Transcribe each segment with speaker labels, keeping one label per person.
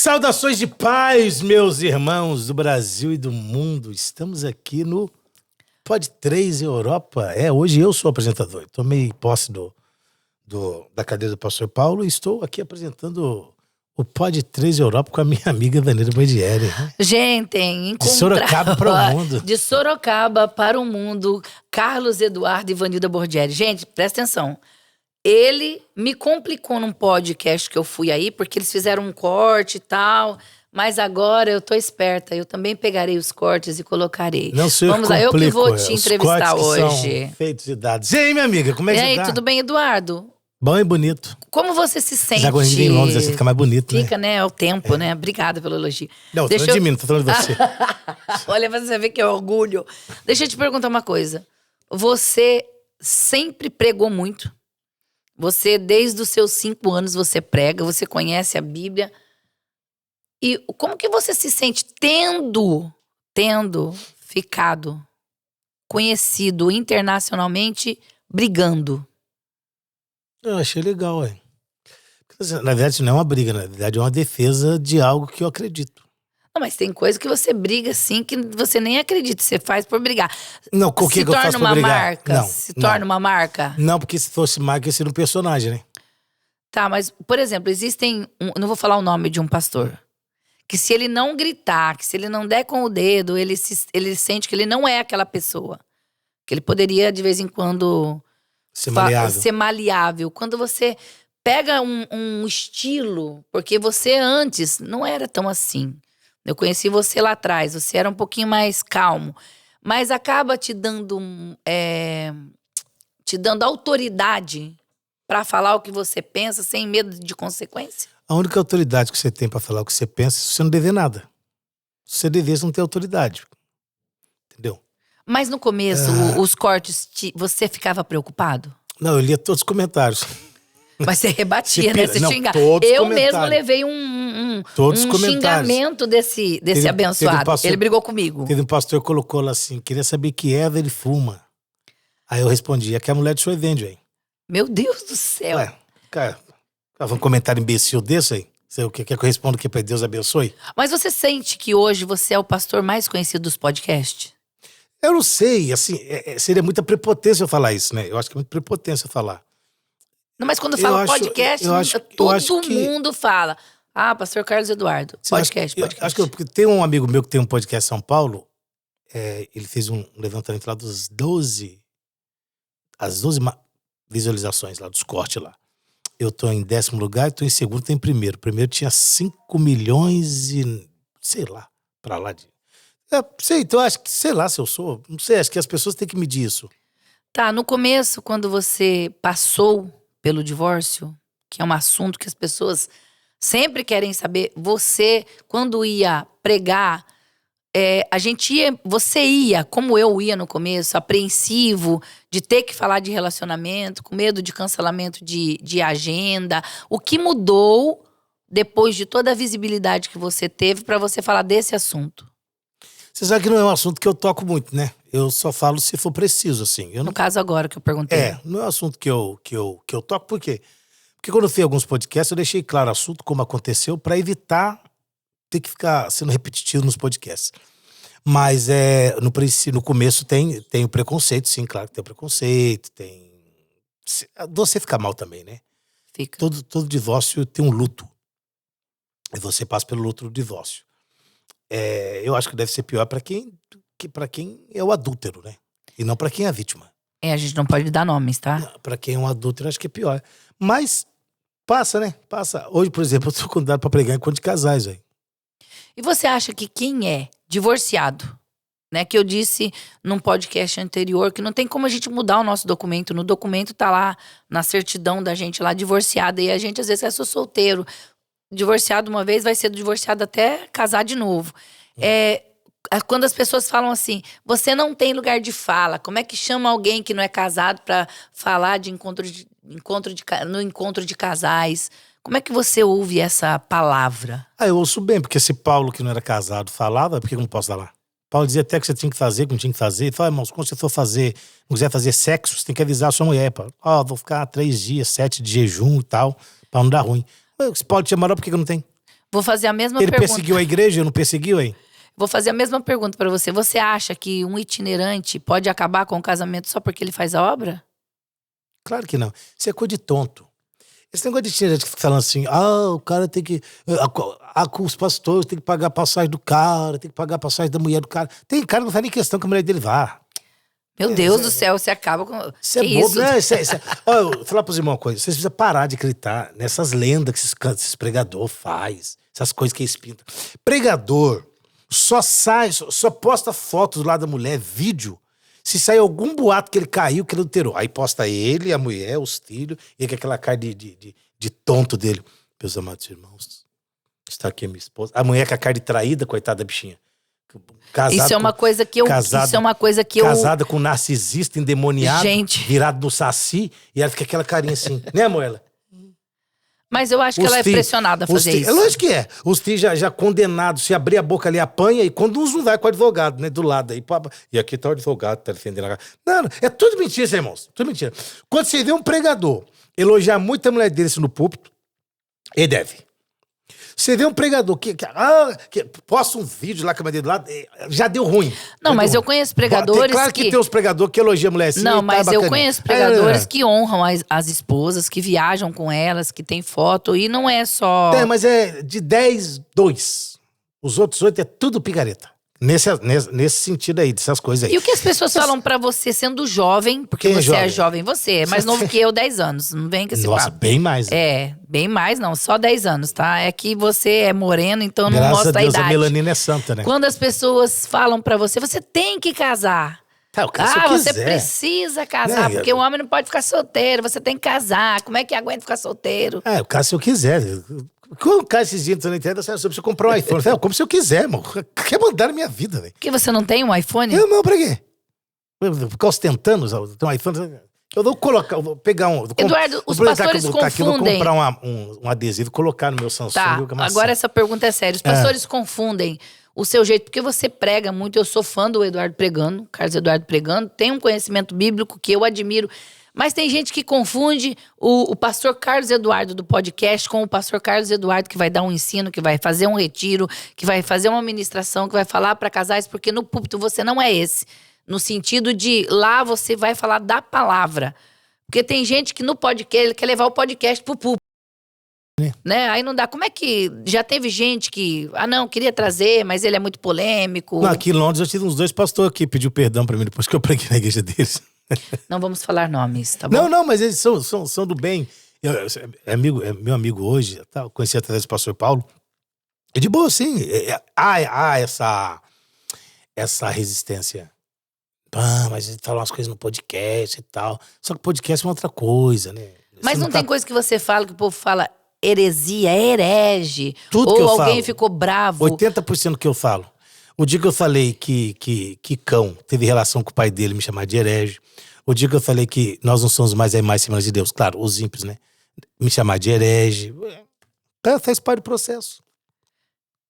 Speaker 1: Saudações de paz, meus irmãos do Brasil e do mundo. Estamos aqui no Pod 3 Europa. Hoje eu sou o apresentador. Tomei posse da cadeira do pastor Paulo e estou aqui apresentando o Pod 3 Europa com a minha amiga Vanessa Bandieri.
Speaker 2: Gente,
Speaker 1: De Sorocaba para o mundo.
Speaker 2: De Sorocaba para o mundo, Carlos Eduardo e Vanilda Bordieri. Gente, presta atenção. Ele me complicou num podcast que eu fui aí, porque eles fizeram um corte e tal. Mas agora eu tô esperta. Eu também pegarei os cortes e colocarei.
Speaker 1: Não sei.
Speaker 2: Vamos lá, eu que vou te entrevistar hoje.
Speaker 1: São feitos e dados. E aí, minha amiga, como é que você tá?
Speaker 2: E aí, tudo bem, Eduardo?
Speaker 1: Bom e bonito.
Speaker 2: Como você se sente?
Speaker 1: Já quando a gente vem em Londres, você fica mais bonito,
Speaker 2: Fica, né? É o tempo, né? Obrigada pelo elogio.
Speaker 1: Não, tô falando de mim, não tô falando de você.
Speaker 2: Olha, você vê que é orgulho. Deixa eu te perguntar uma coisa. Você sempre pregou muito. Você, desde os seus 5 anos, você prega, você conhece a Bíblia. E como que você se sente tendo ficado conhecido internacionalmente brigando?
Speaker 1: Eu achei legal, ué. Na verdade, isso não é uma briga, na verdade é uma defesa de algo que eu acredito.
Speaker 2: Não, mas tem coisa que você briga assim que você nem acredita, você faz por brigar.
Speaker 1: Não, o que eu faço por brigar?
Speaker 2: Se torna uma marca?
Speaker 1: Não, porque se fosse marca, ia ser um personagem, né?
Speaker 2: Tá, mas, por exemplo, não vou falar o nome de um pastor, que se ele não gritar, que se ele não der com o dedo, ele sente que ele não é aquela pessoa. Que ele poderia, de vez em quando, ser maleável. Quando você pega um estilo, porque você antes não era tão assim. Eu conheci você lá atrás, você era um pouquinho mais calmo. Mas acaba te dando autoridade para falar o que você pensa sem medo de consequência?
Speaker 1: A única autoridade que você tem para falar o que você pensa é se você não dever nada. Se você dever, você não tem autoridade. Entendeu?
Speaker 2: Mas no começo, os cortes, você ficava preocupado?
Speaker 1: Não, eu lia todos os comentários.
Speaker 2: Mas você rebatia, né? Você xingava. Eu mesmo levei um xingamento desse abençoado. Ele brigou comigo.
Speaker 1: Teve um pastor que colocou lá assim, queria saber que erva ele fuma. Aí eu respondi, é que a mulher de senhor vende, velho.
Speaker 2: Meu Deus do céu.
Speaker 1: Ué, cara, um comentário imbecil desse aí? Você quer que eu responda que Deus abençoe?
Speaker 2: Mas você sente que hoje você é o pastor mais conhecido dos podcasts?
Speaker 1: Eu não sei, assim, seria muita prepotência eu falar isso, né? Eu acho que é muita prepotência eu falar.
Speaker 2: Não, mas quando fala podcast, todo mundo fala. Ah, pastor Carlos Eduardo, podcast.
Speaker 1: Acho que porque tem um amigo meu que tem um podcast em São Paulo, ele fez um levantamento lá dos 12 visualizações lá, dos cortes lá. Eu tô em 10º lugar, tô em segundo, tô em primeiro. O primeiro tinha 5 milhões e, sei lá, pra lá de... então acho que, sei lá se eu sou, não sei, acho que as pessoas têm que medir isso.
Speaker 2: Tá, no começo, quando você passou pelo divórcio, que é um assunto que as pessoas sempre querem saber, você, quando ia pregar, você ia, como eu ia no começo, apreensivo, de ter que falar de relacionamento, com medo de cancelamento de agenda. O que mudou depois de toda a visibilidade que você teve para você falar desse assunto?
Speaker 1: Você sabe que não é um assunto que eu toco muito, né? Eu só falo se for preciso, assim.
Speaker 2: No caso agora que eu perguntei.
Speaker 1: Não é um assunto que eu toco, por quê? Porque quando eu fiz alguns podcasts, eu deixei claro o assunto, como aconteceu, para evitar ter que ficar sendo repetitivo nos podcasts. Mas no começo tem o preconceito, sim, claro que tem o preconceito, tem... Você fica mal também, né?
Speaker 2: Fica.
Speaker 1: Todo divórcio tem um luto. E você passa pelo luto do divórcio. Eu acho que deve ser pior para quem é o adúltero, né? E não para quem é a vítima.
Speaker 2: A gente não pode dar nomes, tá?
Speaker 1: Para quem é um adúltero, acho que é pior. Mas passa, né? Passa. Hoje, por exemplo, eu tô convidado para pregar encontro de casais, velho.
Speaker 2: E você acha que quem é divorciado, né? Que eu disse num podcast anterior que não tem como a gente mudar o nosso documento. No documento tá lá, na certidão da gente lá, divorciada. E a gente às vezes sou solteiro. Divorciado uma vez, vai ser divorciado até casar de novo. Quando as pessoas falam assim, você não tem lugar de fala, como é que chama alguém que não é casado para falar de no encontro de casais? Como é que você ouve essa palavra?
Speaker 1: Eu ouço bem, porque se Paulo, que não era casado, falava, por que eu não posso falar? Paulo dizia até que você tinha que fazer, que não tinha que fazer. Ele fala, irmãos, quando você for fazer, não quiser fazer sexo, você tem que avisar a sua mulher, Paulo. Vou ficar 3 dias, 7 de jejum e tal, pra não dar ruim. Se Paulo tinha moral, por que eu não tenho?
Speaker 2: Vou fazer a mesma
Speaker 1: Ele
Speaker 2: pergunta.
Speaker 1: perseguiu a igreja, não perseguiu, hein?
Speaker 2: Vou fazer a mesma pergunta pra você. Você acha que um itinerante pode acabar com o casamento só porque ele faz a obra?
Speaker 1: Claro que não. Isso é coisa de tonto. Esse negócio de itinerante que fica falando assim, o cara tem que... os pastores têm que pagar a passagem do cara, tem que pagar a passagem da mulher do cara. Tem cara que não faz nem questão que a mulher dele vá.
Speaker 2: Meu Deus do céu, você acaba com...
Speaker 1: Isso é bobo, né? Olha, eu vou falar pra vocês uma coisa. Vocês precisam parar de acreditar nessas lendas que esses pregador faz. Essas coisas que eles pintam. Pregador só posta foto do lado da mulher, vídeo, se sair algum boato que ele caiu, que ele adulterou. Aí posta ele, a mulher, os filhos, e com aquela cara de tonto dele. Meus amados irmãos, está aqui a minha esposa. A mulher com a cara de traída, coitada da bichinha.
Speaker 2: Isso é uma coisa que eu...
Speaker 1: Casada com um narcisista endemoniado,
Speaker 2: Gente.
Speaker 1: virado no saci, e ela fica aquela carinha assim, né, Moela?
Speaker 2: Mas eu acho que ela é pressionada a fazer isso.
Speaker 1: É lógico que é. Os filhos já condenados, se abrir a boca ali, apanha, e quando uns não vai com o advogado, né, do lado aí. E aqui tá o advogado, tá defendendo a... Não, é tudo mentira, isso, irmãos. Tudo mentira. Quando você vê um pregador elogiar muito a mulher dele no púlpito, ele deve. Você vê um pregador que posta um vídeo lá com a mulher dele do lado, já deu ruim.
Speaker 2: Não, mas eu conheço pregadores
Speaker 1: claro que tem os pregadores que elogiam a mulher assim.
Speaker 2: Não, mas eu conheço pregadores que honram as esposas, que viajam com elas, que tem foto, e não é só...
Speaker 1: Mas é de 10, 2. Os outros 8 é tudo picareta. Nesse sentido aí, dessas coisas aí.
Speaker 2: E o que as pessoas falam pra você sendo jovem, porque
Speaker 1: Quem é
Speaker 2: você
Speaker 1: jovem?
Speaker 2: é jovem, você é mais novo que eu, 10 anos, não vem com esse
Speaker 1: Nossa,
Speaker 2: papo.
Speaker 1: bem mais. Né?
Speaker 2: Bem mais não, só 10 anos, tá? É que você é moreno, então não
Speaker 1: Graças
Speaker 2: mostra
Speaker 1: a Deus,
Speaker 2: a idade.
Speaker 1: a melanina é santa, né?
Speaker 2: Quando as pessoas falam pra você, você tem que casar.
Speaker 1: Tá, se eu
Speaker 2: você
Speaker 1: quiser.
Speaker 2: precisa casar,
Speaker 1: Né,
Speaker 2: porque o homem não pode ficar solteiro, você tem que casar. Como é que aguenta ficar solteiro?
Speaker 1: O caso se eu quiser. Como o cara esses dias na internet, eu preciso comprar um iPhone. Como se eu quiser, irmão. Quer mandar na minha vida, velho.
Speaker 2: Porque você não tem um iPhone?
Speaker 1: Eu não, pra quê? Ficar ostentando ter um iPhone. Eu vou pegar um...
Speaker 2: Eduardo, os pastores confundem...
Speaker 1: Eu vou comprar um adesivo e colocar no meu Samsung.
Speaker 2: Tá, agora essa pergunta é séria. Os pastores confundem o seu jeito, porque você prega muito. Eu sou fã do Eduardo pregando, Carlos Eduardo pregando. Tem um conhecimento bíblico que eu admiro. Mas tem gente que confunde o pastor Carlos Eduardo do podcast com o pastor Carlos Eduardo que vai dar um ensino, que vai fazer um retiro, que vai fazer uma ministração, que vai falar para casais, porque no púlpito você não é esse. No sentido de lá você vai falar da palavra. Porque tem gente que no podcast, ele quer levar o podcast pro púlpito. Né? Aí não dá. Como é que já teve gente que, não, queria trazer, mas ele é muito polêmico?
Speaker 1: Não, aqui em Londres eu tive uns 2 pastores que pediu perdão pra mim depois que eu preguei na igreja deles.
Speaker 2: Não vamos falar nomes, tá bom?
Speaker 1: Não, mas eles são do bem. É meu amigo hoje, eu conheci através do pastor Paulo. É de boa, sim. Há essa resistência. Mas ele fala umas coisas no podcast e tal. Só que podcast é uma outra coisa, né?
Speaker 2: Mas não tem coisa que você fala, que o povo fala heresia, herege.
Speaker 1: Tudo
Speaker 2: ou
Speaker 1: que eu
Speaker 2: alguém
Speaker 1: falo,
Speaker 2: ficou bravo.
Speaker 1: 80% do que eu falo. O dia que eu falei que Cão teve relação com o pai dele, me chamar de herege. O dia que eu falei que nós não somos mais a imagem e semelhança de Deus. Claro, os ímpios, né? Me chamar de herege. Faz parte do processo.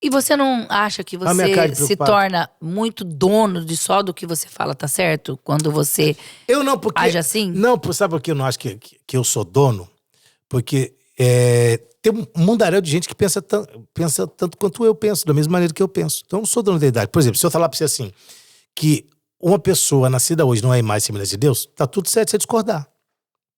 Speaker 2: E você não acha que você se torna muito dono de só do que você fala, tá certo? Quando você age assim?
Speaker 1: Não, sabe por que eu não acho que eu sou dono? Porque tem um mundaréu de gente que pensa tanto quanto eu penso, da mesma maneira que eu penso. Então eu não sou dono da idade. Por exemplo, se eu falar pra você assim, que uma pessoa nascida hoje não é a imagem e semelhança de Deus, tá tudo certo se você discordar.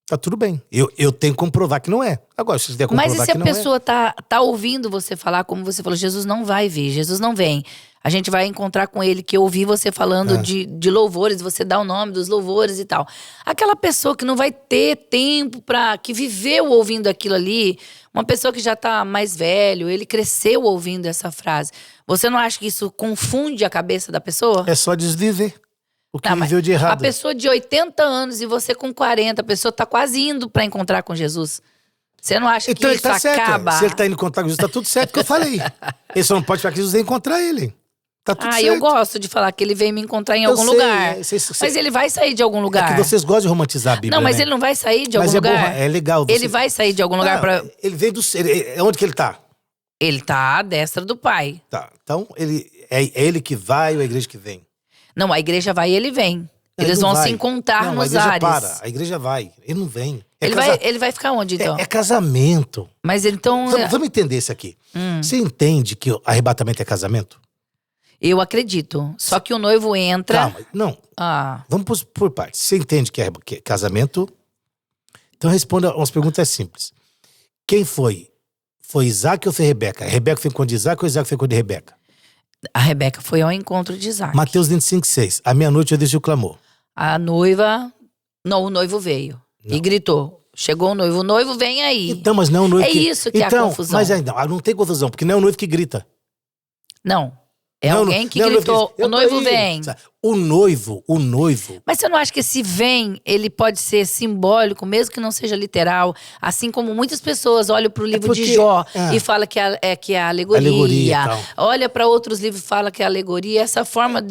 Speaker 1: Tá tudo bem. Eu tenho que comprovar que não é. Agora, se você quiser comprovar que não é...
Speaker 2: Mas e se a pessoa tá ouvindo você falar, como você falou, Jesus não vai vir, Jesus não vem. A gente vai encontrar com ele, que eu ouvi você falando de louvores, você dá o nome dos louvores e tal. Aquela pessoa que não vai ter tempo que viveu ouvindo aquilo ali, uma pessoa que já tá mais velho, ele cresceu ouvindo essa frase. Você não acha que isso confunde a cabeça da pessoa?
Speaker 1: É só desviver o que viveu de errado.
Speaker 2: A pessoa de 80 anos e você com 40, a pessoa tá quase indo pra encontrar com Jesus. Você não acha que isso acaba?
Speaker 1: Se ele tá indo encontrar com Jesus, tá tudo certo que eu falei. Ele só não pode falar que Jesus vai encontrar ele. Tá tudo certo.
Speaker 2: Eu gosto de falar que ele veio me encontrar em algum lugar. Mas ele vai sair de algum lugar.
Speaker 1: É que vocês gostam de romantizar a Bíblia,
Speaker 2: Não, mas
Speaker 1: né?
Speaker 2: ele não vai sair de algum
Speaker 1: mas
Speaker 2: lugar.
Speaker 1: É legal.
Speaker 2: Ele vai sair de algum lugar pra...
Speaker 1: Ele veio do... Onde que ele tá?
Speaker 2: Ele tá à destra do Pai.
Speaker 1: Tá. Então, é ele que vai ou a igreja que vem?
Speaker 2: Não, a igreja vai e ele vem. Eles
Speaker 1: não
Speaker 2: vão
Speaker 1: vai.
Speaker 2: se encontrar
Speaker 1: Não,
Speaker 2: nos
Speaker 1: a igreja
Speaker 2: ares.
Speaker 1: para, a igreja vai. Ele não vem.
Speaker 2: Ele vai ficar onde, então?
Speaker 1: É casamento.
Speaker 2: Mas então...
Speaker 1: Vamos entender isso aqui. Você entende que o arrebatamento é casamento?
Speaker 2: Eu acredito. Só que o noivo entra...
Speaker 1: Calma, não.
Speaker 2: Ah,
Speaker 1: Vamos por partes. Você entende que é casamento? Então responda umas perguntas simples. Quem foi? Foi Isaac ou foi Rebeca? Rebeca foi com de Isaac ou Isaac foi com de Rebeca?
Speaker 2: a Rebeca foi ao encontro de Isaac.
Speaker 1: Mateus 25:6. À meia-noite eu deixo o clamor.
Speaker 2: A noiva... Não, o noivo veio.
Speaker 1: Não.
Speaker 2: E gritou. Chegou o noivo vem aí.
Speaker 1: Então, mas não é o noivo
Speaker 2: É
Speaker 1: que...
Speaker 2: isso que é a confusão.
Speaker 1: Mas não tem confusão, porque não é o noivo que grita.
Speaker 2: Não. É
Speaker 1: Não,
Speaker 2: alguém que
Speaker 1: não é o noivo
Speaker 2: gritou,
Speaker 1: diz, "Eu
Speaker 2: o
Speaker 1: tô
Speaker 2: noivo
Speaker 1: aí",
Speaker 2: vem.
Speaker 1: sabe? O noivo...
Speaker 2: Mas você não acha que esse vem, ele pode ser simbólico, mesmo que não seja literal? Assim como muitas pessoas olham para o livro de Jó e falam que é alegoria.
Speaker 1: Alegoria e tal.
Speaker 2: Olha para outros livros e fala que é alegoria. Essa forma,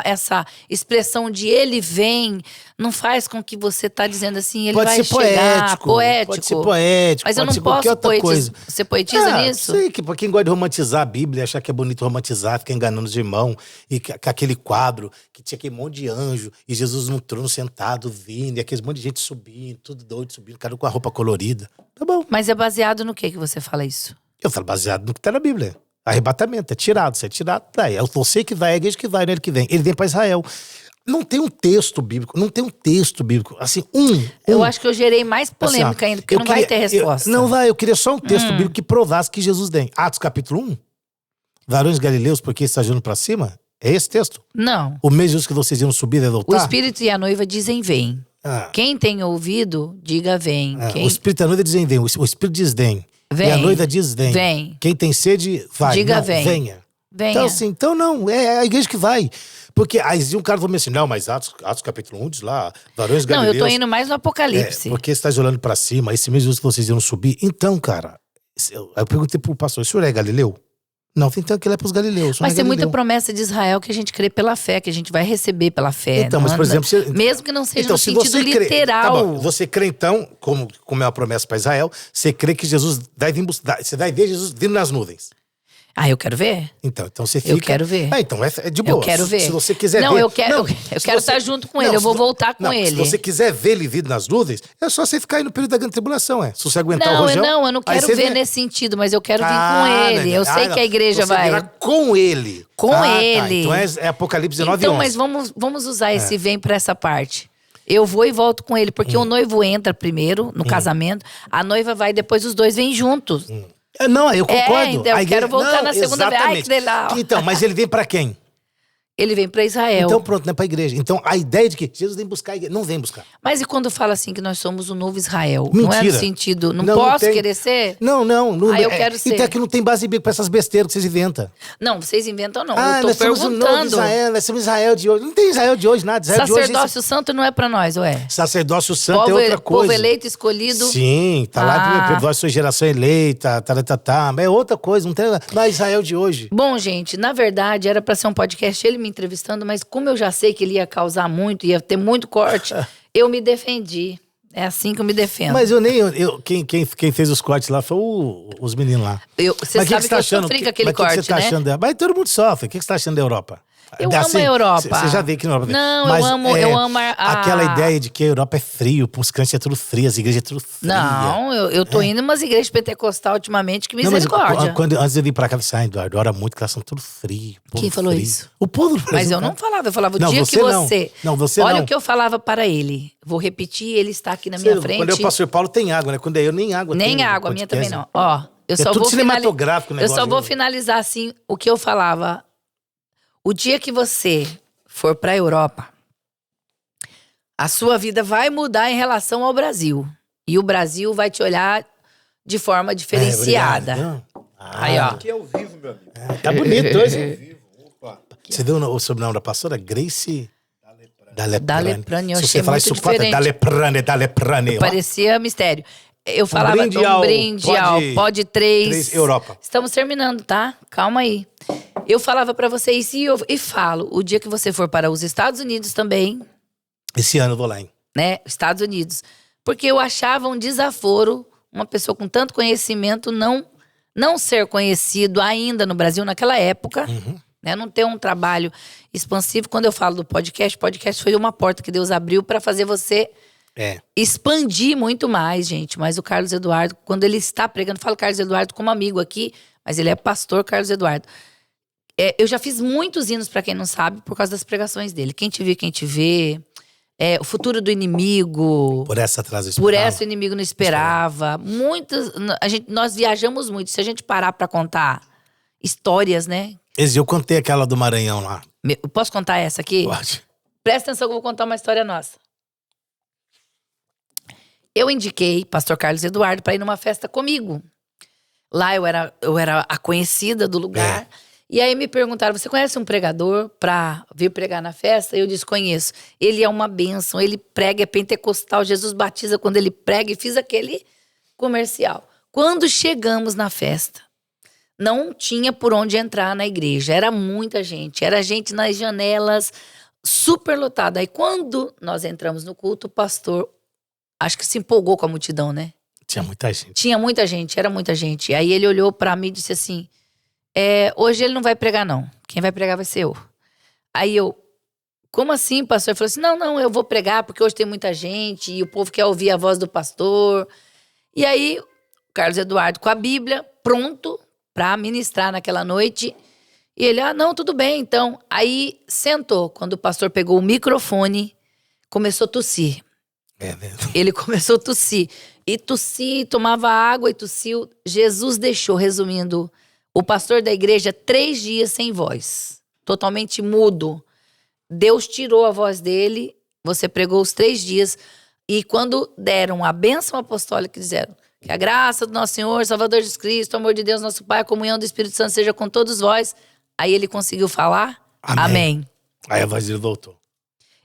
Speaker 2: essa expressão de ele vem, não faz com que você tá dizendo assim, ele
Speaker 1: Pode
Speaker 2: vai
Speaker 1: ser
Speaker 2: chegar.
Speaker 1: poético. Pode ser poético.
Speaker 2: Mas eu
Speaker 1: pode
Speaker 2: não
Speaker 1: ser qualquer
Speaker 2: posso
Speaker 1: outra coisa.
Speaker 2: Você poetiza nisso?
Speaker 1: Sei que pra quem gosta de romantizar a Bíblia, achar que é bonito romantizar, ficar enganando os irmãos, e com aquele quadro que tinha aquele monte de anjo, e Jesus no trono sentado, vindo, e aquele monte de gente subindo, tudo doido, subindo, cada um com a roupa colorida. Tá bom.
Speaker 2: Mas é baseado no que você fala isso?
Speaker 1: Eu falo baseado no que tá na Bíblia. Arrebatamento, é tirado, se é tirado, tá. É você que vai, é a igreja que vai, não é ele que vem. Ele vem pra Israel. Não tem um texto bíblico, assim,
Speaker 2: Eu acho que eu gerei mais polêmica
Speaker 1: assim,
Speaker 2: ainda, porque não vai ter resposta.
Speaker 1: Eu queria só um texto bíblico que provasse que Jesus vem. Atos capítulo 1, varões galileus, porque está jogando pra cima? É esse texto?
Speaker 2: Não.
Speaker 1: O mesmo Jesus que vocês iam subir e voltar?
Speaker 2: O Espírito e a noiva dizem vem.
Speaker 1: Ah.
Speaker 2: Quem tem ouvido, diga vem.
Speaker 1: O Espírito e a noiva dizem vem, o Espírito diz vem.
Speaker 2: Vem.
Speaker 1: E a noiva diz vem.
Speaker 2: Vem.
Speaker 1: Quem tem sede, vai.
Speaker 2: Diga
Speaker 1: não,
Speaker 2: vem.
Speaker 1: Venha.
Speaker 2: Venha.
Speaker 1: Então, assim, não, é a igreja que vai. Porque aí um cara falou assim, não, mas Atos capítulo 1 diz lá, varões
Speaker 2: Não,
Speaker 1: galileus.
Speaker 2: eu tô indo mais no Apocalipse.
Speaker 1: Porque você está olhando pra cima, esse mesmo Jesus que vocês iam subir. Então, cara, eu perguntei pro pastor, o senhor é galileu? Não, então aquilo é pros galileus.
Speaker 2: Mas tem muita promessa de Israel que a gente crê pela fé, que a gente vai receber pela fé.
Speaker 1: Então, mas por exemplo...
Speaker 2: mesmo que não seja no
Speaker 1: se
Speaker 2: sentido
Speaker 1: você crê,
Speaker 2: literal.
Speaker 1: tá bom, você crê então, como é uma promessa para Israel, você crê que Jesus vai vir buscar, você vai ver Jesus vindo nas nuvens.
Speaker 2: Ah, eu quero ver.
Speaker 1: Então você fica...
Speaker 2: Eu quero ver.
Speaker 1: Então é de boa.
Speaker 2: Eu quero ver.
Speaker 1: Se você quiser
Speaker 2: não,
Speaker 1: ver...
Speaker 2: eu quero estar junto com ele, eu vou voltar com ele.
Speaker 1: Se você quiser ver ele vindo nas nuvens, é só você ficar aí no período da grande tribulação, Se você aguentar o rojão...
Speaker 2: Não, eu não quero ver nesse sentido, mas eu quero vir com ele. Eu sei que a igreja
Speaker 1: você
Speaker 2: vai...
Speaker 1: virá com ele.
Speaker 2: Com
Speaker 1: Então
Speaker 2: ele.
Speaker 1: é Apocalipse 19
Speaker 2: Então,
Speaker 1: 11.
Speaker 2: mas vamos usar esse vem pra essa parte. Eu vou e volto com ele, porque o noivo entra primeiro no casamento, a noiva vai, depois os dois vêm juntos.
Speaker 1: Não, eu concordo.
Speaker 2: Então, eu quero voltar na segunda vez. Ai, que legal.
Speaker 1: Então, mas ele vem pra quem?
Speaker 2: Ele vem pra Israel.
Speaker 1: Então pronto, não é pra igreja. Então a ideia de que Jesus vem buscar a igreja, não vem buscar.
Speaker 2: Mas e quando fala assim que nós somos o novo Israel?
Speaker 1: Mentira.
Speaker 2: Não é no sentido, não
Speaker 1: Não
Speaker 2: posso
Speaker 1: tem.
Speaker 2: querer ser?
Speaker 1: Não.
Speaker 2: Eu quero ser.
Speaker 1: Então é que não tem base bíblica pra essas besteiras que vocês inventam.
Speaker 2: Não, vocês inventam não. Eu
Speaker 1: nós
Speaker 2: tô
Speaker 1: somos o novo
Speaker 2: perguntando.
Speaker 1: Israel, nós somos Israel de hoje. Não tem Israel de hoje, nada. Israel
Speaker 2: Sacerdócio
Speaker 1: de hoje,
Speaker 2: santo não é pra nós, ué?
Speaker 1: Sacerdócio santo é outra coisa.
Speaker 2: Povo eleito, escolhido.
Speaker 1: Sim, tá lá, vós sois geração eleita, mas é outra coisa, não tem lá Israel de hoje.
Speaker 2: Bom, gente, na verdade era pra ser um podcast ele me entrevistando, mas como eu já sei que ele ia causar muito, ia ter muito corte, eu me defendi. É assim que eu me defendo.
Speaker 1: Mas quem fez os cortes lá foi os meninos lá.
Speaker 2: Você sabe que eu sofri com aquele corte,
Speaker 1: você tá
Speaker 2: né?
Speaker 1: achando mas todo mundo sofre. O que você tá achando da Europa?
Speaker 2: Eu amo a Europa.
Speaker 1: Você já vê que na Europa...
Speaker 2: Não,
Speaker 1: mas
Speaker 2: eu amo
Speaker 1: aquela ideia de que a Europa é frio, os crentes é tudo frio, as igrejas é tudo fria.
Speaker 2: Não, eu tô indo em umas igrejas pentecostais ultimamente, que
Speaker 1: Não, mas
Speaker 2: misericórdia.
Speaker 1: antes de eu vir pra cá, eu falei assim, Eduardo, ora muito que elas são tudo frio.
Speaker 2: Quem falou
Speaker 1: frio.
Speaker 2: isso?
Speaker 1: O povo do Brasil.
Speaker 2: Mas eu não falava, eu falava o
Speaker 1: Não,
Speaker 2: dia
Speaker 1: você
Speaker 2: que
Speaker 1: não.
Speaker 2: você...
Speaker 1: Não, você
Speaker 2: Olha
Speaker 1: não.
Speaker 2: o que eu falava para ele. Vou repetir, ele está aqui na minha frente.
Speaker 1: Quando eu pastor Paulo tem água, né? Quando é eu, nem água
Speaker 2: Nem
Speaker 1: tem.
Speaker 2: água, a minha também não. Ó, eu só
Speaker 1: tudo
Speaker 2: vou
Speaker 1: cinematográfico o
Speaker 2: Eu
Speaker 1: negócio,
Speaker 2: só vou
Speaker 1: né?
Speaker 2: finalizar assim o que eu falava. O dia que você for pra Europa, a sua vida vai mudar em relação ao Brasil. E o Brasil vai te olhar de forma diferenciada.
Speaker 1: Obrigado.
Speaker 2: Aí, ó.
Speaker 3: Aqui é ao vivo, meu amigo.
Speaker 1: Tá bonito hoje.
Speaker 3: Vivo. Opa.
Speaker 1: Você viu o sobrenome da pastora? Grace Daleprane.
Speaker 2: Daleprane, eu
Speaker 1: Se
Speaker 2: achei
Speaker 1: você falar
Speaker 2: muito
Speaker 1: isso quatro,
Speaker 2: diferente.
Speaker 1: Daleprane. Ó.
Speaker 2: Parecia mistério. Eu falava
Speaker 1: brinde ao
Speaker 2: pode 3.
Speaker 1: 3 Europa.
Speaker 2: Estamos terminando, tá? Calma aí. Eu falava pra vocês e falo, o dia que você for para os Estados Unidos também,
Speaker 1: Esse ano eu vou lá, hein?
Speaker 2: né? Estados Unidos. Porque eu achava um desaforo uma pessoa com tanto conhecimento não ser conhecido ainda no Brasil naquela época. né? Não ter um trabalho expansivo. Quando eu falo do podcast foi uma porta que Deus abriu para fazer você expandir muito mais, gente. Mas o Carlos Eduardo, quando ele está pregando, falo Carlos Eduardo como amigo aqui, mas ele é pastor Carlos Eduardo. Eu já fiz muitos hinos, para quem não sabe, por causa das pregações dele. Quem te viu, quem te vê. O futuro do inimigo.
Speaker 1: Por essa atrás eu
Speaker 2: esperava. Por
Speaker 1: esperava.
Speaker 2: essa o inimigo não esperava. Nós viajamos muito. Se a gente parar pra contar histórias, né?
Speaker 1: Eu contei aquela do Maranhão lá.
Speaker 2: Posso contar essa aqui?
Speaker 1: Pode.
Speaker 2: Presta atenção que eu vou contar uma história nossa. Eu indiquei pastor Carlos Eduardo pra ir numa festa comigo. Lá eu era a conhecida do lugar. E aí me perguntaram, você conhece um pregador pra vir pregar na festa? Eu disse, conheço. Ele é uma bênção, ele prega, é pentecostal, Jesus batiza quando ele prega, e fiz aquele comercial. Quando chegamos na festa, não tinha por onde entrar na igreja, era muita gente, era gente nas janelas, super lotada. Aí quando nós entramos no culto, o pastor, acho que se empolgou com a multidão, né?
Speaker 1: Tinha muita gente.
Speaker 2: Tinha muita gente, era muita gente. E aí ele olhou pra mim e disse assim, hoje ele não vai pregar não, quem vai pregar vai ser eu. Aí eu, como assim, pastor? Ele falou assim, não, eu vou pregar porque hoje tem muita gente e o povo quer ouvir a voz do pastor. E aí, Carlos Eduardo com a Bíblia, pronto pra ministrar naquela noite. E ele, não, tudo bem, então. Aí sentou, quando o pastor pegou o microfone, começou a tossir. Ele começou a tossir. E tossia, tomava água e tossiu. Jesus deixou, resumindo, o pastor da igreja 3 dias sem voz. Totalmente mudo. Deus tirou a voz dele. Você pregou os 3 dias. E quando deram a bênção apostólica, disseram que a graça do nosso Senhor, Salvador Jesus Cristo, o amor de Deus, nosso Pai, a comunhão do Espírito Santo seja com todos vós. Aí ele conseguiu falar. Amém.
Speaker 1: Aí a voz dele voltou.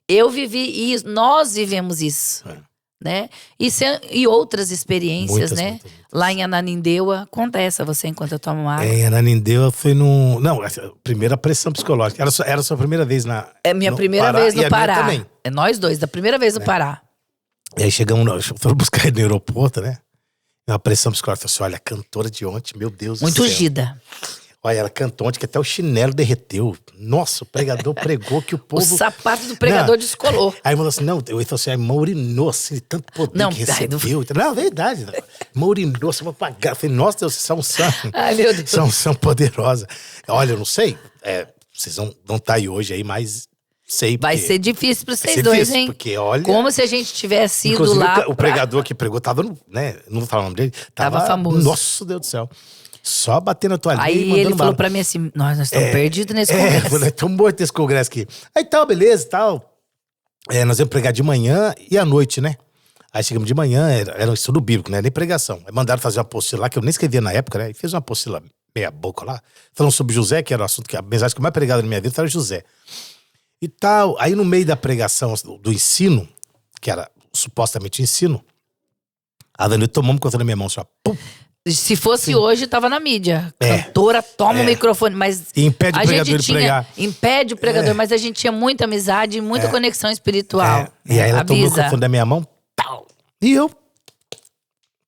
Speaker 2: Eu vivi isso. Nós vivemos isso. Né? E outras experiências,
Speaker 1: muitas,
Speaker 2: né?
Speaker 1: muitas.
Speaker 2: Lá em Ananindeua, conta essa você enquanto eu tomo água.
Speaker 1: Em Ananindeua foi no... Não, a primeira pressão psicológica. Era a sua primeira vez na...
Speaker 2: É minha primeira vez no Pará.
Speaker 1: Também.
Speaker 2: É nós dois, da primeira vez no Pará.
Speaker 1: E aí chegamos, foram buscar ele no aeroporto, né? Uma pressão psicológica. Falei assim, olha, a cantora de ontem, meu Deus
Speaker 2: muito
Speaker 1: do céu.
Speaker 2: ungida.
Speaker 1: Olha, ela cantou ontem que até o chinelo derreteu. Nossa, o pregador pregou que o povo...
Speaker 2: O sapato do pregador descolou.
Speaker 1: Aí ele falou assim, não, ele falou assim, a irmã urinou assim, tanto poder que recebeu. Não, é verdade. Irmã urinou, você vai pagar. Eu falei, nossa Deus, vocês são
Speaker 2: Ai, meu Deus.
Speaker 1: São poderosa. Olha, eu não sei, vocês não estar aí hoje aí, mas sei.
Speaker 2: Vai ser difícil pra vocês dois, hein?
Speaker 1: Porque, olha...
Speaker 2: Como se a gente tivesse ido lá...
Speaker 1: o pregador que pregou tava, né, não vou falar o nome dele. Tava famoso. Nossa, Deus do céu. Só batendo a toalhinha e mandando
Speaker 2: Aí ele falou
Speaker 1: bala.
Speaker 2: pra mim assim, nós estamos perdidos nesse congresso.
Speaker 1: Nós estamos mortos nesse congresso aqui. Aí tal, beleza, tal. Nós íamos pregar de manhã e à noite, né? Aí chegamos de manhã, era um estudo bíblico, né? Nem pregação. Aí mandaram fazer uma apostila lá, que eu nem escrevia na época, né? E fez uma apostila meia boca lá, falando sobre José, que era o assunto, que a mensagem que eu mais pregava na minha vida era José. E tal. Aí no meio da pregação do ensino, que era supostamente ensino, a Dani tomou conta da minha mão, só pum.
Speaker 2: Se fosse hoje, tava na mídia. Cantora, toma o microfone, mas...
Speaker 1: E impede o pregador de pregar.
Speaker 2: Impede o pregador, mas a gente tinha muita amizade e muita conexão espiritual.
Speaker 1: E aí ela tomou o microfone da minha mão, pau. E eu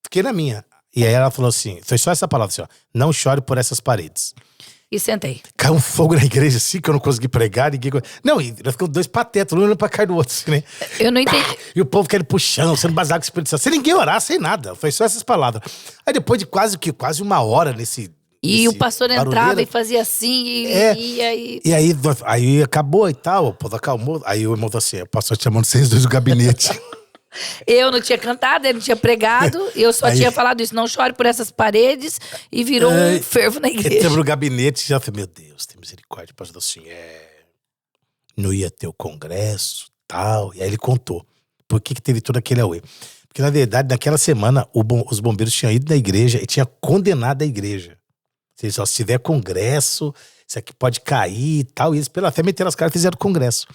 Speaker 1: fiquei na minha. E aí ela falou assim, foi só essa palavra assim, ó, não chore por essas paredes.
Speaker 2: E sentei.
Speaker 1: Caiu um fogo na igreja assim, que eu não consegui pregar, ninguém... Não, e nós ficamos 2 patetas, um olhando pra cara do outro, assim, né?
Speaker 2: Eu não entendi.
Speaker 1: E o povo querendo puxando, sendo baseado com o Espírito Santo, sem ninguém orar, sem nada. Foi só essas palavras. Aí depois de quase 1 hora nesse...
Speaker 2: E o pastor entrava e fazia assim, e aí...
Speaker 1: E aí acabou e tal, o povo acalmou. Aí o irmão falou assim, o pastor te chamando vocês dois do gabinete.
Speaker 2: Eu não tinha cantado, ele não tinha pregado, eu só tinha falado isso, não chore por essas paredes, e virou um fervo na igreja.
Speaker 1: Entrou no gabinete e já falei, meu Deus, tem misericórdia. O pastor assim, não ia ter o congresso, tal. E aí ele contou, por que teve todo aquele auê. Porque na verdade, naquela semana, os bombeiros tinham ido na igreja e tinham condenado a igreja. Se tiver congresso, isso aqui pode cair e tal. E eles, pela fé, meteram as caras e fizeram congresso.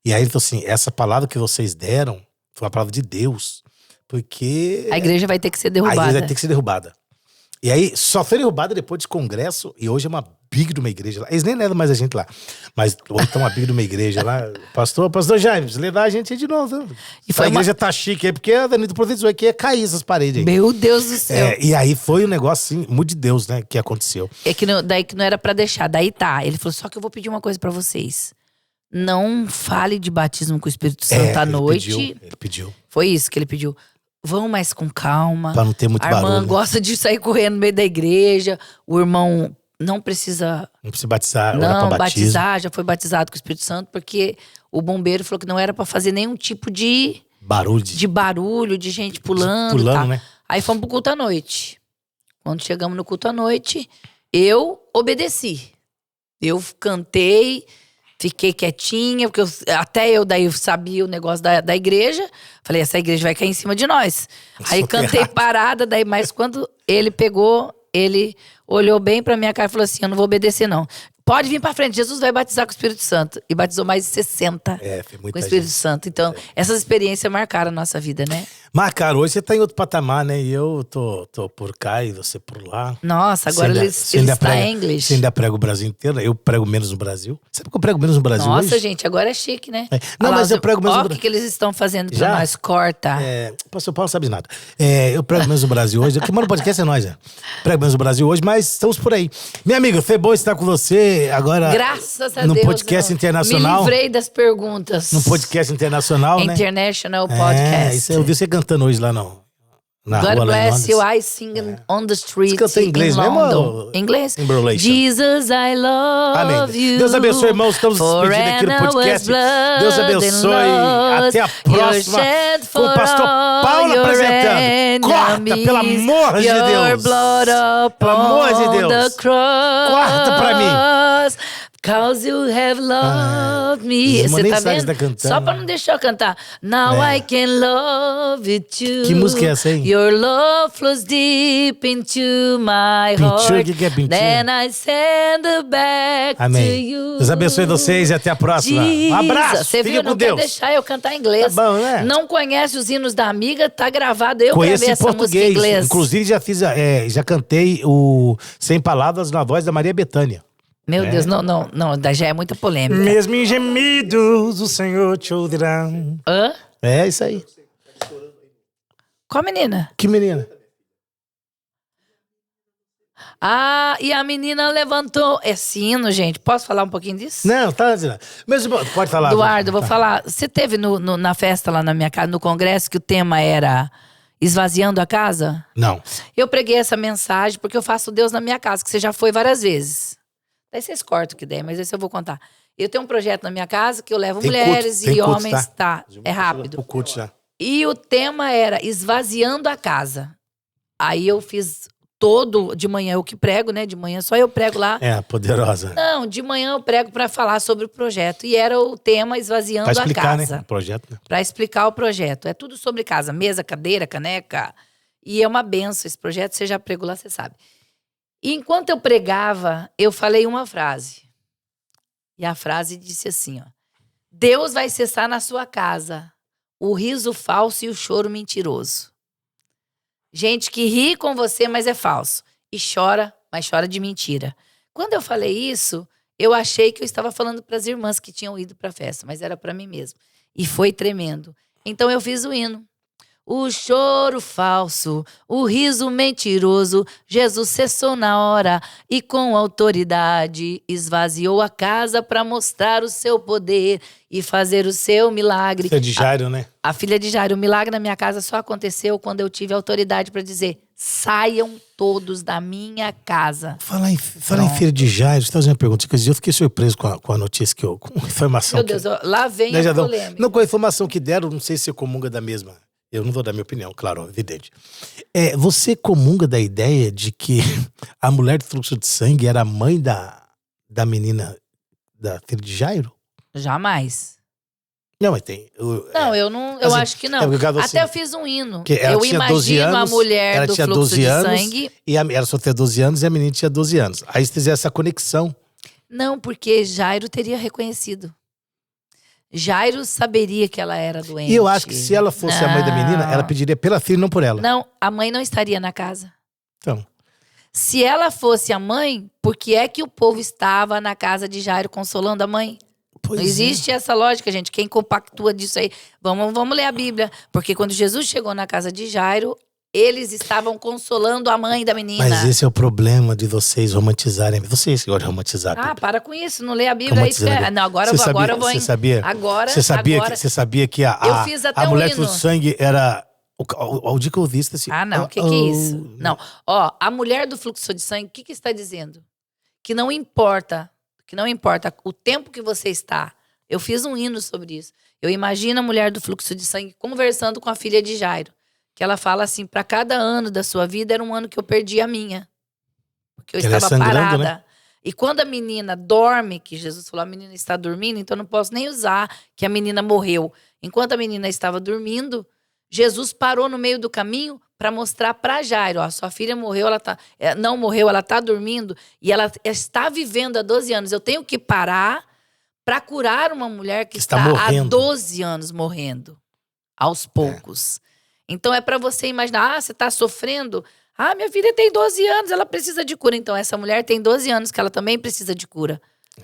Speaker 1: E aí ele falou assim, essa palavra que vocês deram foi uma palavra de Deus. Porque...
Speaker 2: A igreja vai ter que ser derrubada.
Speaker 1: A igreja vai ter que ser derrubada. E aí, só foi derrubada depois de congresso, e hoje é uma big de uma igreja lá. Eles nem levam mais a gente lá. Mas hoje tá uma big de uma igreja lá. Pastor Jaime, precisa levar a gente aí de novo. Viu?
Speaker 2: E foi
Speaker 1: a igreja tá chique aí, porque a Avenida Professor aqui ia cair essas paredes aí.
Speaker 2: Meu Deus do céu.
Speaker 1: E aí foi um negócio assim, muito de Deus, né, que aconteceu.
Speaker 2: É que daí que não era pra deixar. Daí tá. Ele falou, só que eu vou pedir uma coisa pra vocês. Não fale de batismo com o Espírito Santo à noite.
Speaker 1: Ele pediu.
Speaker 2: Foi isso que ele pediu. Vão mais com calma.
Speaker 1: Pra não ter muito barulho.
Speaker 2: A irmã gosta de sair correndo no meio da igreja. O irmão não precisa...
Speaker 1: Não precisa batizar.
Speaker 2: Não, batizar. Já foi batizado com o Espírito Santo. Porque o bombeiro falou que não era pra fazer nenhum tipo de... barulho, de gente pulando. Tá.
Speaker 1: Né?
Speaker 2: Aí fomos pro culto à noite. Quando chegamos no culto à noite, eu obedeci. Eu cantei... Fiquei quietinha, porque até eu daí sabia o negócio da igreja. Falei, essa igreja vai cair em cima de nós. Aí cantei parada, daí, mas quando ele pegou, ele olhou bem pra minha cara e falou assim, eu não vou obedecer não. Pode vir pra frente, Jesus vai batizar com o Espírito Santo. E batizou mais de 60
Speaker 1: foi muita
Speaker 2: com o Espírito
Speaker 1: gente.
Speaker 2: Santo. Então, essas experiências marcaram a nossa vida, né?
Speaker 1: Marcaram, hoje você tá em outro patamar, né? E eu tô por cá e você por lá.
Speaker 2: Nossa, agora eles estão em inglês.
Speaker 1: Você ainda prega o Brasil inteiro, eu prego menos no Brasil. Sabe que eu prego menos no Brasil hoje?
Speaker 2: Nossa, gente, agora é chique, né?
Speaker 1: Não, mas eu prego menos no
Speaker 2: Brasil. Olha o que eles estão fazendo pra nós, corta.
Speaker 1: Pastor Paulo sabe de nada. Eu prego menos no Brasil hoje. Quem manda o podcast é nós, Prego menos no Brasil hoje, mas estamos por aí. Minha amiga, foi bom estar com você agora.
Speaker 2: Graças a Deus.
Speaker 1: No podcast internacional.
Speaker 2: Me livrei das perguntas.
Speaker 1: No podcast internacional, né?
Speaker 2: International Podcast.
Speaker 1: Isso eu vi você cantando hoje lá, não. Na
Speaker 2: God
Speaker 1: rua,
Speaker 2: bless you, I sing on the street.
Speaker 1: Você canta em inglês mesmo?
Speaker 2: Ou... Inglês? Jesus, I love
Speaker 1: Amém.
Speaker 2: you.
Speaker 1: Deus abençoe, irmãos. Estamos despedindo aqui no podcast. Deus abençoe. Até a próxima. Com o pastor Paulo apresentando. Corta, pelo amor de Deus. Pelo amor de Deus. Corta pra mim.
Speaker 2: Cause you have loved me. Você tá vendo? Só pra não deixar eu cantar. Now I can love you too.
Speaker 1: Que música é essa, hein?
Speaker 2: Your love flows deep into my heart.
Speaker 1: Pintura, que é pintura?
Speaker 2: Then I send it back to you.
Speaker 1: Deus abençoe vocês e até a próxima. Um abraço.
Speaker 2: Você viu? Não quer deixar eu cantar em inglês.
Speaker 1: Tá bom, né?
Speaker 2: Não conhece os hinos da amiga? Tá gravado. Eu
Speaker 1: conheço
Speaker 2: gravei
Speaker 1: em
Speaker 2: essa
Speaker 1: português.
Speaker 2: música em inglês.
Speaker 1: Inclusive já cantei o Sem Palavras na voz da Maria Bethânia.
Speaker 2: Meu Deus, não, já é muita polêmica.
Speaker 1: Mesmo em gemidos, o Senhor te ouvirá.
Speaker 2: Hã?
Speaker 1: É isso aí.
Speaker 2: Qual menina?
Speaker 1: Que menina?
Speaker 2: Ah, e a menina levantou. É sino, gente. Posso falar um pouquinho disso?
Speaker 1: Não, tá dizendo. Mas pode falar.
Speaker 2: Eduardo, vou falar. Você teve na festa lá na minha casa, no congresso, que o tema era esvaziando a casa?
Speaker 1: Não.
Speaker 2: Eu preguei essa mensagem porque eu faço Deus na minha casa, que você já foi várias vezes. Aí vocês cortam o que der, mas esse eu vou contar. Eu tenho um projeto na minha casa que eu levo mulheres e homens, tá? É rápido.
Speaker 1: O culto já.
Speaker 2: E o tema era esvaziando a casa. Aí eu fiz de manhã eu que prego, né? De manhã só eu prego lá.
Speaker 1: Poderosa.
Speaker 2: Não, de manhã eu prego pra falar sobre o projeto. E era o tema esvaziando a casa.
Speaker 1: Pra explicar, né? O projeto, né?
Speaker 2: Pra explicar o projeto. É tudo sobre casa. Mesa, cadeira, caneca. E é uma benção esse projeto. Você já pregou lá, você sabe. E enquanto eu pregava, eu falei uma frase. E a frase disse assim, ó. Deus vai cessar na sua casa o riso falso e o choro mentiroso. Gente que ri com você, mas é falso. E chora, mas chora de mentira. Quando eu falei isso, eu achei que eu estava falando para as irmãs que tinham ido para a festa, mas era para mim mesmo. E foi tremendo. Então eu fiz o hino. O choro falso, o riso mentiroso, Jesus cessou na hora e com autoridade esvaziou a casa para mostrar o seu poder e fazer o seu milagre.
Speaker 1: Filha de Jairo, né?
Speaker 2: A filha de Jairo. O milagre na minha casa só aconteceu quando eu tive autoridade para dizer: saiam todos da minha casa.
Speaker 1: Falar em filha de Jairo, você tá fazendo uma pergunta. Eu fiquei surpreso com a notícia com a informação.
Speaker 2: Meu Deus, lá vem a polêmica.
Speaker 1: Não, com a informação que deram, não sei se você comunga da mesma. Eu não vou dar minha opinião, claro, evidente. Você comunga da ideia de que a mulher de fluxo de sangue era a mãe da menina, da filha de Jairo?
Speaker 2: Jamais.
Speaker 1: Não, mas tem.
Speaker 2: Eu acho que não. Até eu fiz um hino. Eu imagino a mulher do fluxo de sangue.
Speaker 1: E ela só tinha 12 anos e a menina tinha 12 anos. Aí você fizer essa conexão.
Speaker 2: Não, porque Jairo teria reconhecido. Jairo saberia que ela era doente.
Speaker 1: E eu acho que se ela fosse a mãe da menina, ela pediria pela filha, não por ela.
Speaker 2: Não, a mãe não estaria na casa.
Speaker 1: Então.
Speaker 2: Se ela fosse a mãe, por que é que o povo estava na casa de Jairo consolando a mãe?
Speaker 1: Pois
Speaker 2: Não existe essa lógica, gente. Quem compactua disso aí? Vamos ler a Bíblia. Porque quando Jesus chegou na casa de Jairo, eles estavam consolando a mãe da menina.
Speaker 1: Mas esse é o problema de vocês romantizarem. Vocês que gostam de romantizar a Bíblia.
Speaker 2: Ah, para com isso. Não lê a Bíblia. Aí não, agora eu vou...
Speaker 1: Você sabia?
Speaker 2: Agora...
Speaker 1: Você sabia que
Speaker 2: eu fiz até
Speaker 1: a mulher
Speaker 2: hino.
Speaker 1: do sangue era... O dia que eu ouvi isso assim...
Speaker 2: Ah, não. O que é isso? Não. Ó, a mulher do fluxo de sangue, o que está dizendo? Que não importa o tempo que você está. Eu fiz um hino sobre isso. Eu imagino a mulher do fluxo de sangue conversando com a filha de Jairo. Que ela fala assim, para cada ano da sua vida era um ano que eu perdi a minha. Porque eu estava parada. Né? E quando a menina dorme, que Jesus falou, a menina está dormindo, então eu não posso nem usar que a menina morreu. Enquanto a menina estava dormindo, Jesus parou no meio do caminho para mostrar para Jairo, ó, sua filha morreu, não morreu, ela está dormindo e ela está vivendo há 12 anos. Eu tenho que parar para curar uma mulher que está há 12 anos morrendo, aos poucos. Então é para você imaginar, você está sofrendo, minha filha tem 12 anos, ela precisa de cura. Então essa mulher tem 12 anos que ela também precisa de cura.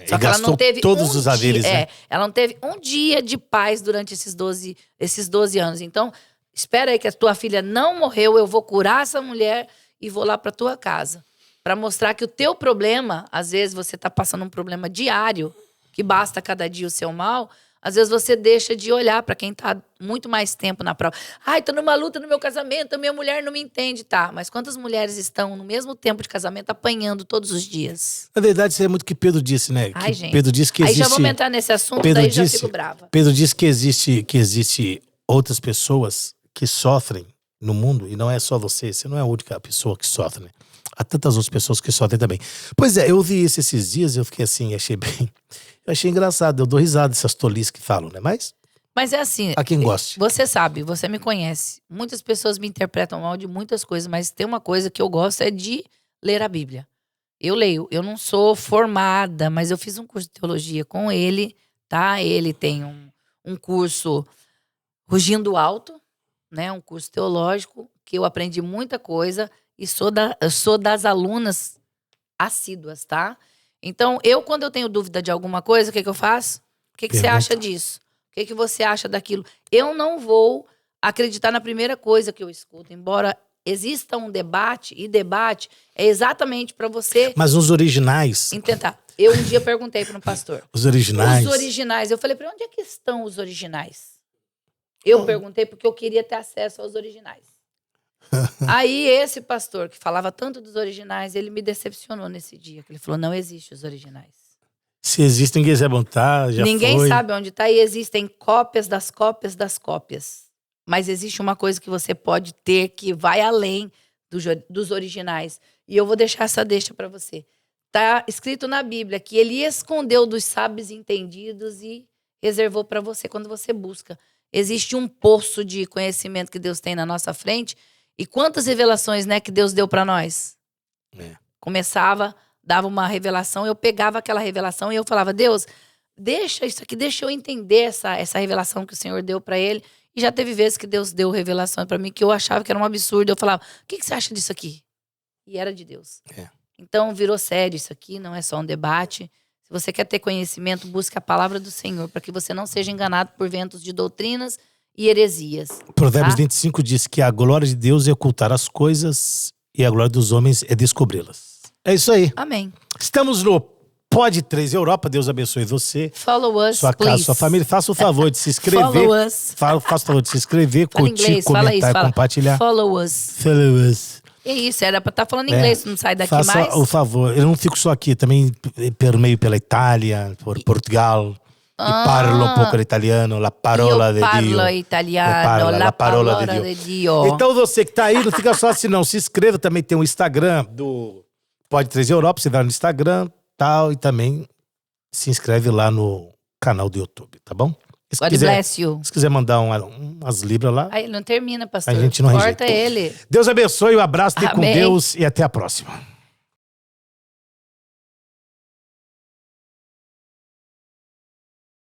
Speaker 2: Só que ela não teve
Speaker 1: todos os haveres, né?
Speaker 2: Ela não teve um dia de paz durante esses 12 anos. Então, espera aí que a tua filha não morreu, eu vou curar essa mulher e vou lá para tua casa. Para mostrar que o teu problema, às vezes você está passando um problema diário, que basta cada dia o seu mal, às vezes você deixa de olhar para quem está muito mais tempo na prova. Tô numa luta no meu casamento, a minha mulher não me entende. Tá, mas quantas mulheres estão no mesmo tempo de casamento apanhando todos os dias?
Speaker 1: Na verdade, isso é muito o que Pedro disse, né?
Speaker 2: Gente.
Speaker 1: Pedro disse que existe...
Speaker 2: Aí já vamos entrar nesse assunto, daí já fico brava.
Speaker 1: Pedro disse que existe outras pessoas que sofrem no mundo, e não é só você não é a única pessoa que sofre, né? Há tantas outras pessoas que sofrem também. Pois é, eu ouvi isso esses dias, eu fiquei assim, eu achei engraçado, eu dou risada dessas tolices que falam, né? Mas
Speaker 2: é assim,
Speaker 1: a quem goste.
Speaker 2: Você sabe, você me conhece. Muitas pessoas me interpretam mal de muitas coisas, mas tem uma coisa que eu gosto é de ler a Bíblia. Eu leio, eu não sou formada, mas eu fiz um curso de teologia com ele, tá? Ele tem um curso Rugindo Alto, né? Um curso teológico que eu aprendi muita coisa e sou das alunas assíduas, tá? Então, quando eu tenho dúvida de alguma coisa, o que eu faço? O que você acha disso? O que você acha daquilo? Eu não vou acreditar na primeira coisa que eu escuto, embora exista um debate, e debate é exatamente para você...
Speaker 1: Mas os originais...
Speaker 2: Intentar. Eu um dia perguntei para um pastor.
Speaker 1: Os originais...
Speaker 2: Os originais. Eu falei, para onde é que estão os originais? Eu perguntei porque eu queria ter acesso aos originais. Aí esse pastor que falava tanto dos originais, ele me decepcionou nesse dia. Ele falou, não existe os originais.
Speaker 1: Se existe, ninguém sabe onde tá,
Speaker 2: Ninguém sabe onde tá e existem cópias das cópias das cópias. Mas existe uma coisa que você pode ter que vai além dos originais. E eu vou deixar essa deixa para você. Tá escrito na Bíblia que ele escondeu dos sábios e entendidos e reservou para você quando você busca. Existe um poço de conhecimento que Deus tem na nossa frente. E quantas revelações, né, que Deus deu para nós? Começava, dava uma revelação, eu pegava aquela revelação e eu falava, Deus, deixa isso aqui, deixa eu entender essa revelação que o Senhor deu para ele. E já teve vezes que Deus deu revelação para mim que eu achava que era um absurdo. Eu falava, o que você acha disso aqui? E era de Deus. Então virou sério isso aqui, não é só um debate. Se você quer ter conhecimento, busque a palavra do Senhor, para que você não seja enganado por ventos de doutrinas e heresias.
Speaker 1: Provérbios 25 diz que a glória de Deus é ocultar as coisas e a glória dos homens é descobri-las. É isso aí.
Speaker 2: Amém.
Speaker 1: Estamos no Pod 3 Europa. Deus abençoe você.
Speaker 2: Follow us,
Speaker 1: sua
Speaker 2: please.
Speaker 1: casa, sua família. Faça o favor de se inscrever.
Speaker 2: Follow us.
Speaker 1: Faça o favor de se inscrever, curtir,
Speaker 2: inglês,
Speaker 1: comentar, compartilhar.
Speaker 2: Follow us.
Speaker 1: Follow us.
Speaker 2: É isso, era pra estar falando inglês, não sai daqui
Speaker 1: faça
Speaker 2: mais.
Speaker 1: Faça o favor. Eu não fico só aqui, também meio pela Itália, por Portugal. E parlo um pouco italiano, la parola de Dio.
Speaker 2: Parlo italiano, la parola de Dio.
Speaker 1: Então você que tá aí, não fica só assim não, se inscreva, também tem um Instagram do Pod 3 Europa, você vai no Instagram, tal, e também se inscreve lá no canal do YouTube, tá bom?
Speaker 2: God bless you.
Speaker 1: Se quiser mandar umas libras lá.
Speaker 2: Aí não termina, pastor.
Speaker 1: A gente não
Speaker 2: corta ele.
Speaker 1: Deus abençoe, um abraço, fique com
Speaker 2: Amém.
Speaker 1: Deus e até a próxima.